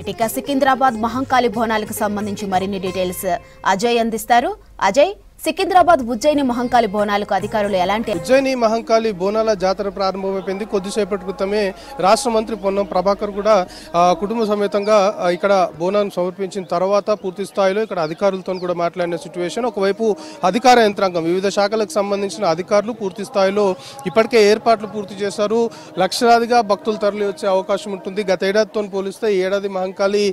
ఇక సికింద్రాబాద్ మహంకాళి బోనాలకు సంబంధించి మరిన్ని డీటెయిల్స్ అజయ్ అందిస్తారు. అజయ్, సికింద్రాబాద్ ఉజ్జయిని మహంకాళి బోనాలకు అధికారులు ఎలాంటి ఉజ్జయిని మహంకాళి బోనాల జాతర ప్రారంభమైపోయింది. కొద్దిసేపటి క్రితమే రాష్ట్ర మంత్రి పొన్నం ప్రభాకర్ కూడా కుటుంబ సమేతంగా ఇక్కడ బోనాన్ని సమర్పించిన తర్వాత పూర్తి స్థాయిలో ఇక్కడ అధికారులతో కూడా మాట్లాడిన సిచ్యువేషన్. ఒకవైపు అధికార యంత్రాంగం వివిధ శాఖలకు సంబంధించిన అధికారులు పూర్తి స్థాయిలో ఇప్పటికే ఏర్పాట్లు పూర్తి చేశారు. లక్షలాదిగా భక్తులు తరలి వచ్చే అవకాశం ఉంటుంది. గత ఏడాదితో పోలిస్తే ఈ ఏడాది మహంకాళి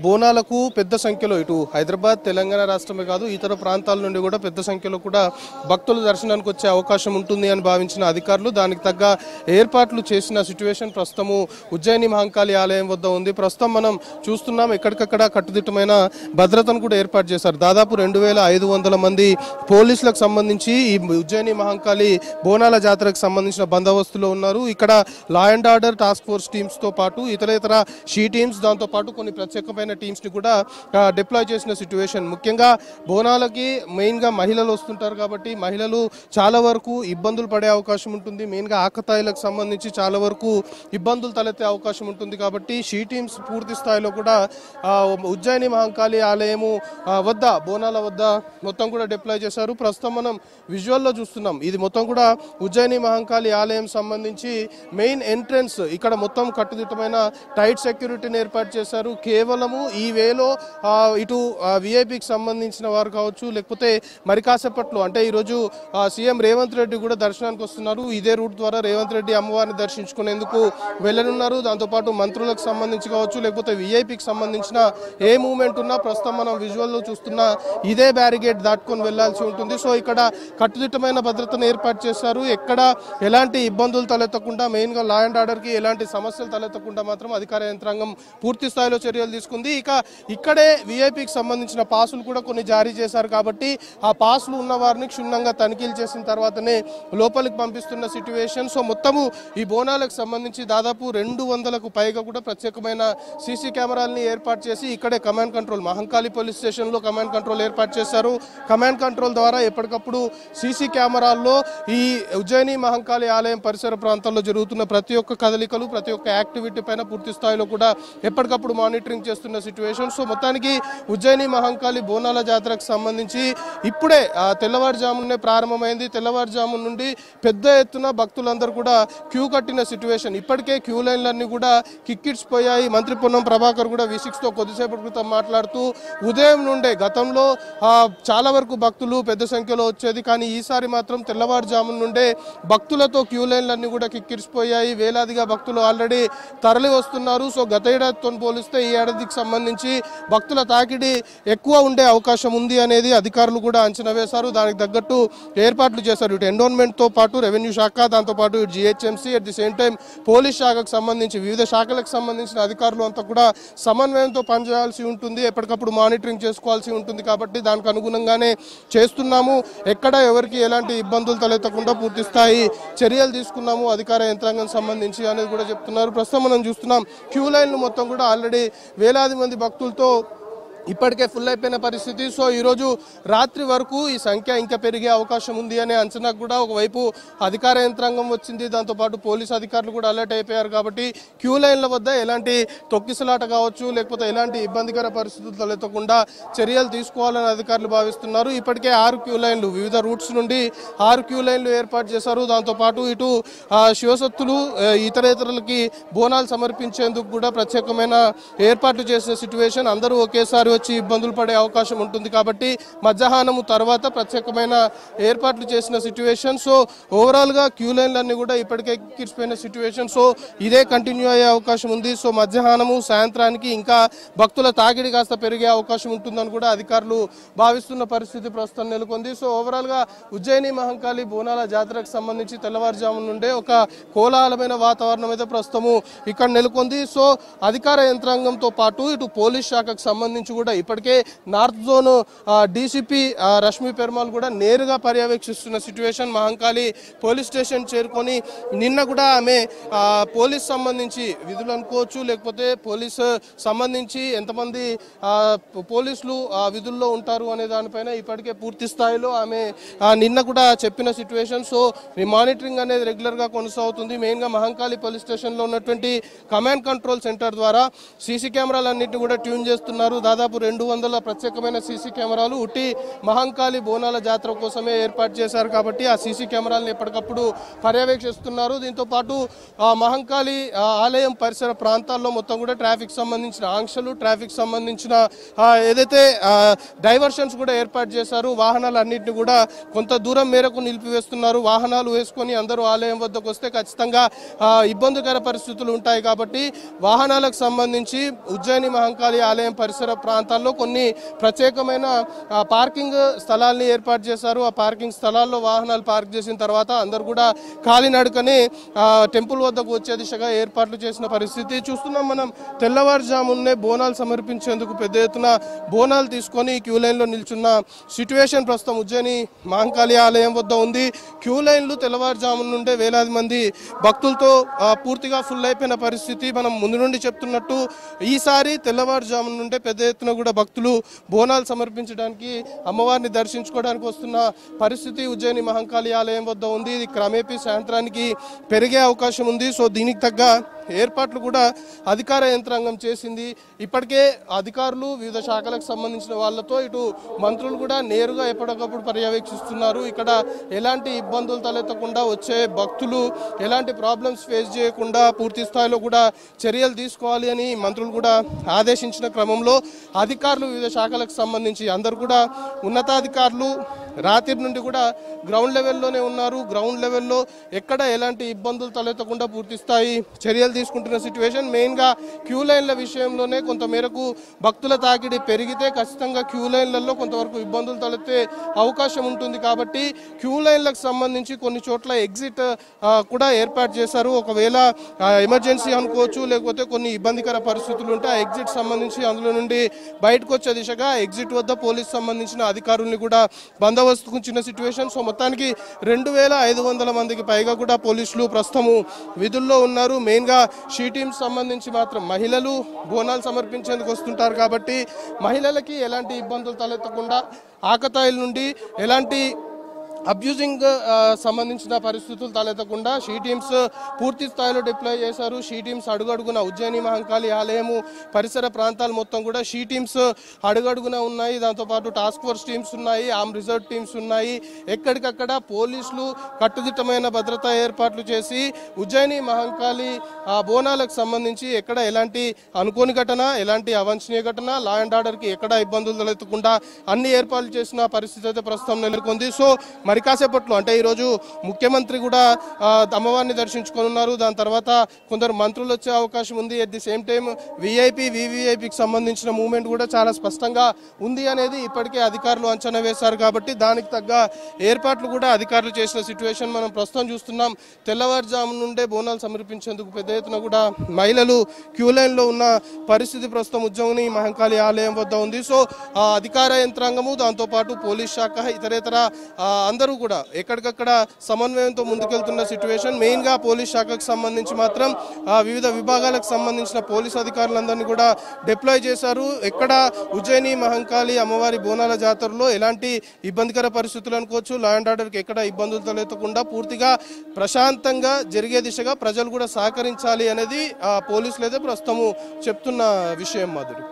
బోనాలకు పెద్ద సంఖ్యలో ఇటు హైదరాబాద్ తెలంగాణ రాష్ట్రమే కాదు ఇతర ప్రాంతాల నుండి కూడా పెద్ద సంఖ్యలో కూడా భక్తులు దర్శనానికి వచ్చే అవకాశం ఉంటుంది అని భావించిన అధికారులు దానికి తగ్గ ఏర్పాట్లు చేసిన సిచ్యువేషన్ ప్రస్తుతము ఉజ్జయిని మహంకాళి ఆలయం వద్ద ఉంది. ప్రస్తుతం మనం చూస్తున్నాం ఎక్కడికక్కడ కట్టుదిట్టమైన భద్రతను కూడా ఏర్పాటు చేశారు. దాదాపు 2500 మంది పోలీసులకు సంబంధించి ఈ ఉజ్జయిని మహంకాళి బోనాల జాతరకు సంబంధించిన బందోబస్తులో ఉన్నారు. ఇక్కడ law and order task force teams తో పాటు ఇతర షీ టీమ్స్ దాంతో పాటు కొన్ని ప్రత్యేకమైన టీమ్స్ ని కూడా డిప్లాయ్ చేసిన సిచ్యువేషన్. ముఖ్యంగా బోనాలకి మెయిన్ గా మహిళలు వస్తుంటారు కాబట్టి మహిళలు చాలా వరకు ఇబ్బందులు పడే అవకాశం ఉంటుంది. మెయిన్ గా ఆకతాయిలకు సంబంధించి చాలా వరకు ఇబ్బందులు తలెత్తే అవకాశం ఉంటుంది కాబట్టి షీ టీమ్స్ పూర్తి స్థాయిలో కూడా ఉజ్జయిని మహంకాళి ఆలయము వద్ద బోనాల వద్ద మొత్తం కూడా డిప్లాయ్ చేశారు. ప్రస్తుతం మనం విజువల్లో చూస్తున్నాం. ఇది మొత్తం కూడా ఉజ్జయిని మహంకాళి ఆలయం సంబంధించి మెయిన్ ఎంట్రన్స్ ఇక్కడ మొత్తం కట్టుదిట్టమైన టైట్ సెక్యూరిటీని ఏర్పాటు చేశారు. కేవలము ఈ వేలో ఇటు విఐపికి సంబంధించిన వారు కావచ్చు లేకపోతే మరి కాసేపట్లో అంటే ఈరోజు సీఎం రేవంత్ రెడ్డి కూడా దర్శనానికి వస్తున్నారు. ఇదే రూట్ ద్వారా రేవంత్ రెడ్డి అమ్మవారిని దర్శించుకునేందుకు వెళ్ళనున్నారు. దాంతోపాటు మంత్రులకు సంబంధించి కావచ్చు లేకపోతే విఐపికి సంబంధించిన ఏ మూవ్మెంట్ ఉన్నా ప్రస్తుతం మనం విజువల్లో చూస్తున్న ఇదే బ్యారిగేడ్ దాటుకొని వెళ్లాల్సి ఉంటుంది. సో ఇక్కడ కట్టుదిట్టమైన భద్రతను ఏర్పాటు చేశారు. ఎక్కడ ఎలాంటి ఇబ్బందులు తలెత్తకుండా మెయిన్ గా లా అండ్ ఆర్డర్ కి ఎలాంటి సమస్యలు తలెత్తకుండా మాత్రం అధికార యంత్రాంగం పూర్తి స్థాయిలో చర్యలు తీసుకుంది. ఇక్కడే విఐపికి సంబంధించిన పాసులు కూడా కొన్ని జారీ చేశారు కాబట్టి ఆ పాసులు ఉన్న వారిని క్షుణ్ణంగా తనిఖీలు చేసిన తర్వాతనే లోపలికి పంపిస్తున్న సిచ్యువేషన్. సో మొత్తము ఈ బోనాలకు సంబంధించి దాదాపు 200కు పైగా కూడా ప్రత్యేకమైన సీసీ కెమెరాలని ఏర్పాటు చేసి ఇక్కడే command control Mahankali police station లో కమాండ్ కంట్రోల్ ఏర్పాటు చేశారు. కమాండ్ కంట్రోల్ ద్వారా ఎప్పటికప్పుడు సీసీ కెమెరాల్లో ఈ ఉజ్జయిని మహంకాళి ఆలయం పరిసర ప్రాంతాల్లో జరుగుతున్న ప్రతి ఒక్క కదలికలు ప్రతి ఒక్క యాక్టివిటీ పైన పూర్తి స్థాయిలో కూడా ఎప్పటికప్పుడు మానిటరింగ్ చేస్తున్న సిచ్యువేషన్. సో మొత్తానికి ఉజ్జయిని మహంకాళి బోనాల జాతరకు సంబంధించి ఇప్పుడే తెల్లవారుజామునే ప్రారంభమైంది. తెల్లవారుజాము నుండి పెద్ద ఎత్తున భక్తులందరూ కూడా క్యూ కట్టిన సిచ్యువేషన్. ఇప్పటికే క్యూ లైన్లన్నీ కూడా కిక్కిడ్చిపోయాయి. మంత్రి పొన్నం ప్రభాకర్ కూడా V6 తో కొద్దిసేపటి క్రితం మాట్లాడుతూ ఉదయం నుండే గతంలో చాలా వరకు భక్తులు పెద్ద సంఖ్యలో వచ్చేది కానీ ఈసారి మాత్రం తెల్లవారుజాము నుండే భక్తులతో క్యూ లైన్లన్నీ కూడా కిక్కిడ్చిపోయాయి. వేలాదిగా భక్తులు ఆల్రెడీ తరలి వస్తున్నారు. సో గత ఏడాదితో పోలిస్తే ఈ ఏడాదికి సంబంధించి భక్తుల తాకిడి ఎక్కువ ఉండే అవకాశం ఉంది అనేది అధికారులు కూడా అంచనా వేశారు. దానికి తగ్గట్టు ఏర్పాట్లు చేశారు. ఇటు ఎండోన్మెంట్ తో పాటు రెవెన్యూ శాఖ దాంతో పాటు ఇటు GHMC at the same time police శాఖకు సంబంధించి వివిధ శాఖలకు సంబంధించిన అధికారులు అంతా కూడా సమన్వయంతో పనిచేయాల్సి ఉంటుంది. ఎప్పటికప్పుడు మానిటరింగ్ చేసుకోవాల్సి ఉంటుంది కాబట్టి దానికి అనుగుణంగానే చేస్తున్నాము. ఎక్కడ ఎవరికి ఎలాంటి ఇబ్బందులు తలెత్తకుండా పూర్తి స్థాయి చర్యలు తీసుకున్నాము అధికార యంత్రాంగం సంబంధించి అనేది కూడా చెప్తున్నారు. ప్రస్తుతం మనం చూస్తున్నాం క్యూ లైన్లు మొత్తం కూడా ఆల్రెడీ వేలాది మంది భక్తులతో ఇప్పటికే ఫుల్ అయిపోయిన పరిస్థితి. సో ఈరోజు రాత్రి వరకు ఈ సంఖ్య ఇంకా పెరిగే అవకాశం ఉంది అనే అంచనాకు కూడా ఒకవైపు అధికార యంత్రాంగం వచ్చింది. దాంతోపాటు పోలీసు అధికారులు కూడా అలర్ట్ అయిపోయారు కాబట్టి క్యూ లైన్ల వద్ద ఎలాంటి తొక్కిసలాట కావచ్చు లేకపోతే ఎలాంటి ఇబ్బందికర పరిస్థితులు తలెత్తకుండా చర్యలు తీసుకోవాలని అధికారులు భావిస్తున్నారు. ఇప్పటికే 6 క్యూ లైన్లు వివిధ రూట్స్ నుండి 6 క్యూ లైన్లు ఏర్పాటు చేశారు. దాంతోపాటు ఇటు శివసత్తులు ఇతరులకి బోనాలు సమర్పించేందుకు కూడా ప్రత్యేకమైన ఏర్పాట్లు చేసిన సిచ్యువేషన్. అందరూ ఒకేసారి వచ్చి ఇబ్బందులు పడే అవకాశం ఉంటుంది కాబట్టి మధ్యాహ్నం తర్వాత ప్రత్యేకమైన ఏర్పాట్లు చేసిన సిచ్యువేషన్. సో ఓవరాల్ గా క్యూ లైన్లన్నీ కూడా ఇప్పటికే కిర్చిపోయిన సిచ్యువేషన్. సో ఇదే కంటిన్యూ అయ్యే అవకాశం ఉంది. సో మధ్యాహ్నము సాయంత్రానికి ఇంకా భక్తుల తాకిడి కాస్త పెరిగే అవకాశం ఉంటుందని కూడా అధికారులు భావిస్తున్న పరిస్థితి ప్రస్తుతం నెలకొంది. సో ఓవరాల్ గా ఉజ్జయిని మహంకాళి బోనాల జాతరకు సంబంధించి తెల్లవారుజాము నుండే ఒక కోలాహలమైన వాతావరణం అయితే ప్రస్తుతము ఇక్కడ నెలకొంది. సో అధికార యంత్రాంగంతో పాటు ఇటు పోలీస్ శాఖకు సంబంధించి కూడా ఇప్పటికే నార్త్ జోన్ డీసీపీ రష్మి పెర్మాల్ కూడా నేరుగా పర్యవేక్షిస్తున్న సిచ్యువేషన్. మహంకాళి పోలీస్ స్టేషన్ చేరుకొని నిన్న కూడా ఆమె పోలీస్ సంబంధించి విధులు అనుకోవచ్చు, లేకపోతే పోలీసు సంబంధించి ఎంతమంది పోలీసులు విధుల్లో ఉంటారు అనే దానిపైన ఇప్పటికే పూర్తి స్థాయిలో ఆమె నిన్న కూడా చెప్పిన సిచ్యువేషన్. సో ఈ మానిటరింగ్ అనేది రెగ్యులర్గా కొనసాగుతుంది. మెయిన్గా మహంకాళి పోలీస్ స్టేషన్లో ఉన్నటువంటి కమాండ్ కంట్రోల్ సెంటర్ ద్వారా సీసీ కెమెరాలన్నింటినీ కూడా ట్యూన్ చేస్తున్నారు. దాదాపు 200 ప్రత్యేకమైన సీసీ కెమెరాలు ఉట్టి మహంకాళి బోనాల జాతర కోసమే ఏర్పాటు చేశారు కాబట్టి ఆ సీసీ కెమెరాలను ఎప్పటికప్పుడు పర్యవేక్షిస్తున్నారు. దీంతో పాటు మహంకాళి ఆలయం పరిసర ప్రాంతాల్లో మొత్తం కూడా ట్రాఫిక్ సంబంధించిన ఆంక్షలు, ట్రాఫిక్ సంబంధించిన ఏదైతే డైవర్షన్స్ కూడా ఏర్పాటు చేశారు. వాహనాలు అన్నింటినీ కూడా కొంత దూరం మేరకు నిలిపివేస్తున్నారు. వాహనాలు వేసుకొని అందరూ ఆలయం వద్దకు వస్తే ఖచ్చితంగా ఇబ్బందికర పరిస్థితులు ఉంటాయి కాబట్టి వాహనాలకు సంబంధించి ఉజ్జయిని మహంకాళి ఆలయం పరిసర ప్రాంతాల్లో కొన్ని ప్రత్యేకమైన పార్కింగ్ స్థలాల్ని ఏర్పాటు చేశారు. ఆ పార్కింగ్ స్థలాల్లో వాహనాలు పార్క్ చేసిన తర్వాత అందరూ కూడా కాలినడకనే టెంపుల్ వద్దకు వచ్చే దిశగా ఏర్పాట్లు చేసిన పరిస్థితి చూస్తున్నాం మనం. తెల్లవారుజామునే బోనాలు సమర్పించేందుకు పెద్ద ఎత్తున బోనాలు తీసుకొని క్యూ లైన్లో నిల్చున్న సిచ్యువేషన్ ప్రస్తుతం ఉజ్జయిని మహంకాళి ఆలయం వద్ద ఉంది. క్యూ లైన్లు తెల్లవారుజాము నుండే వేలాది మంది భక్తులతో పూర్తిగా ఫుల్ అయిపోయిన పరిస్థితి. మనం ముందు నుండి చెప్తున్నట్టు ఈసారి తెల్లవారుజాము నుండే పెద్ద ఎత్తున కూడా భక్తులు బోనాలు సమర్పించడానికి, అమ్మవారిని దర్శించుకోవడానికి వస్తున్న పరిస్థితి ఉజ్జయిని మహంకాళి ఆలయం వద్ద ఉంది. ఇది క్రమేపీ సాయంత్రానికి పెరిగే అవకాశం ఉంది. సో దీనికి తగ్గ ఏర్పాట్లు కూడా అధికార యంత్రాంగం చేసింది. ఇప్పటికే అధికారులు వివిధ శాఖలకు సంబంధించిన వాళ్ళతో ఇటు మంత్రులు కూడా నేరుగా ఎప్పటికప్పుడు పర్యవేక్షిస్తున్నారు. ఇక్కడ ఎలాంటి ఇబ్బందులు తలెత్తకుండా, వచ్చే భక్తులు ఎలాంటి ప్రాబ్లమ్స్ ఫేస్ చేయకుండా పూర్తి స్థాయిలో కూడా చర్యలు తీసుకోవాలి అని మంత్రులు కూడా ఆదేశించిన క్రమంలో అధికారులు వివిధ శాఖలకు సంబంధించి అందరూ కూడా ఉన్నతాధికారులు రాత్రి నుండి కూడా గ్రౌండ్ లెవెల్లోనే ఉన్నారు. గ్రౌండ్ లెవెల్లో ఎక్కడ ఎలాంటి ఇబ్బందులు తలెత్తకుండా పూర్తి స్థాయి చర్యలు తీసుకుంటున్న సిచ్యువేషన్. మెయిన్గా క్యూ లైన్ల విషయంలోనే కొంత మేరకు భక్తుల తాకిడి పెరిగితే ఖచ్చితంగా క్యూ లైన్లలో కొంతవరకు ఇబ్బందులు తలెత్తే అవకాశం ఉంటుంది కాబట్టి క్యూ లైన్లకు సంబంధించి కొన్ని చోట్ల ఎగ్జిట్ కూడా ఏర్పాటు చేశారు. ఒకవేళ ఎమర్జెన్సీ అనుకోవచ్చు, లేకపోతే కొన్ని ఇబ్బందికర పరిస్థితులు ఉంటే ఆ ఎగ్జిట్ సంబంధించి అందులో నుండి బయటకు వచ్చే దిశగా ఎగ్జిట్ వద్ద పోలీస్ సంబంధించిన అధికారుల్ని కూడా బందోబస్తుకు చిన్న సిచ్యువేషన్. సో మొత్తానికి 2500 మందికి పైగా కూడా పోలీసులు ప్రస్తుతము విధుల్లో ఉన్నారు. మెయిన్గా షీ టీమ్స్ సంబంధించి మాత్రం మహిళలు బోనాలు సమర్పించేందుకు వస్తుంటారు కాబట్టి మహిళలకి ఎలాంటి ఇబ్బందులు తలెత్తకుండా, ఆకతాయిల నుండి ఎలాంటి అబ్యూజింగ్ సంబంధించిన పరిస్థితులు తలెత్తకుండా షీ టీమ్స్ పూర్తి స్థాయిలో డిప్లాయ్ చేశారు. షీ టీమ్స్ అడుగడుగున ఉజ్జయిని మహంకాళి ఆలయము పరిసర ప్రాంతాలు మొత్తం కూడా షీ టీమ్స్ అడుగడుగున ఉన్నాయి. దాంతోపాటు టాస్క్ ఫోర్స్ టీమ్స్ ఉన్నాయి, ఆర్మ్ రిజర్వ్ టీమ్స్ ఉన్నాయి. ఎక్కడికక్కడ పోలీసులు కట్టుదిట్టమైన భద్రతా ఏర్పాట్లు చేసి ఉజ్జయిని మహంకాళి బోనాలకు సంబంధించి ఎక్కడ ఎలాంటి అనుకోని ఘటన, ఎలాంటి అవాంఛనీయ ఘటన, లా అండ్ ఆర్డర్కి ఎక్కడ ఇబ్బందులు తలెత్తకుండా అన్ని ఏర్పాట్లు చేసిన పరిస్థితి అయితే ప్రస్తుతం నెలకొంది. సో మరి కాసేపట్లో అంటే ఈరోజు ముఖ్యమంత్రి కూడా అమ్మవారిని దర్శించుకోనున్నారు. దాని తర్వాత కొందరు మంత్రులు వచ్చే అవకాశం ఉంది. అట్ ది సేమ్ టైం వివిఐపికి సంబంధించిన మూవ్మెంట్ కూడా చాలా స్పష్టంగా ఉంది అనేది ఇప్పటికే అధికారులు అంచనా వేశారు కాబట్టి దానికి తగ్గ ఏర్పాట్లు కూడా అధికారులు చేసిన సిచ్యువేషన్ మనం ప్రస్తుతం చూస్తున్నాం. తెల్లవారుజాము నుండే బోనాలు సమర్పించేందుకు పెద్ద ఎత్తున కూడా మహిళలు క్యూ లైన్లో ఉన్న పరిస్థితి ప్రస్తుతం ఉజ్జయిని మహంకాళి ఆలయం వద్ద ఉంది. సో అధికార యంత్రాంగము, దాంతోపాటు పోలీస్ శాఖ, ఇతరేతర అందరూ కూడా ఎక్కడికక్కడ సమన్వయంతో ముందుకెళ్తున్న సిచ్యువేషన్. మెయిన్గా పోలీస్ శాఖకు సంబంధించి మాత్రం వివిధ విభాగాలకు సంబంధించిన పోలీస్ అధికారులందరినీ కూడా డిప్లాయ్ చేశారు. ఎక్కడ ఉజ్జయిని మహంకాళి అమ్మవారి బోనాల జాతరలో ఎలాంటి ఇబ్బందికర పరిస్థితులు అనుకోవచ్చు, లా అండ్ ఆర్డర్కి ఎక్కడ ఇబ్బందులు తలెత్తకుండా పూర్తిగా ప్రశాంతంగా జరిగే దిశగా ప్రజలు కూడా సహకరించాలి అనేది పోలీసులు అయితే ప్రస్తుతము చెప్తున్న విషయం. మాధురి.